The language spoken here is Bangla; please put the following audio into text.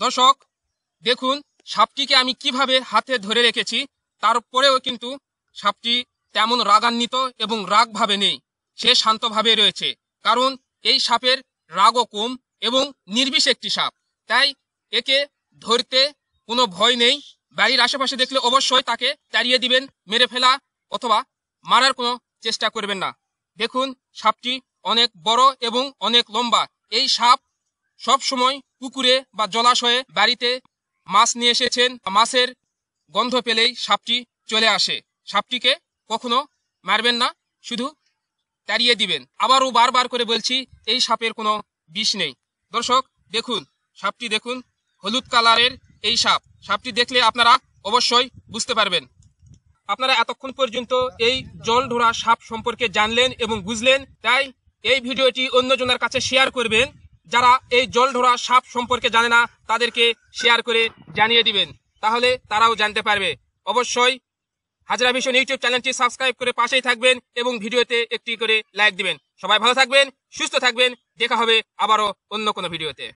দর্শক দেখুন সাপটিকে আমি কিভাবে হাতে ধরে রেখেছি, তারপরেও কিন্তু সাপটি তেমন রাগান্বিত এবং রাগভাবে নেই, সে শান্তভাবে রয়েছে। কারণ এই সাপের রাগও কম এবং নির্বিষ একটি সাপ, তাই একে ধরতে কোনো ভয় নেই। বাড়ির আশেপাশে দেখলে অবশ্যই তাকে তাড়িয়ে দিবেন, মেরে ফেলা অথবা মারার কোনো চেষ্টা করবেন না। দেখুন সাপটি অনেক বড় এবং অনেক লম্বা। এই সাপ সব সময় পুকুরে বা জলাশয়ে বাড়িতে মাছ নিয়ে এসেছেন, মাছের গন্ধ পেলেই সাপটি চলে আসে। সাপটিকে কখনো মারবেন না, শুধু তাড়িয়ে দিবেন। আবারও বারবার করে বলছি, এই সাপের কোনো বিষ নেই। দর্শক দেখুন সাপটি, দেখুন হলুদ কালারের এই সাপ। সাপটি দেখলে আপনারা অবশ্যই বুঝতে পারবেন। আপনারা এতক্ষণ পর্যন্ত এই জল ঢোড়া সাপ সম্পর্কে জানলেন এবং বুঝলেন, তাই এই ভিডিওটি অন্যজনের কাছে শেয়ার করবেন। যারা এই জল ঢোড়া সাপ সম্পর্কে জানে না তাদেরকে শেয়ার করে জানিয়ে দিবেন, তাহলে তারাও জানতে পারবে। অবশ্যই হাজরা ভিশন ইউটিউব চ্যানেলটি সাবস্ক্রাইব করে পাশেই থাকবেন এবং ভিডিওতে একটি করে লাইক দিবেন। সবাই ভালো থাকবেন, সুস্থ থাকবেন। দেখা হবে আবারও অন্য কোনো ভিডিওতে।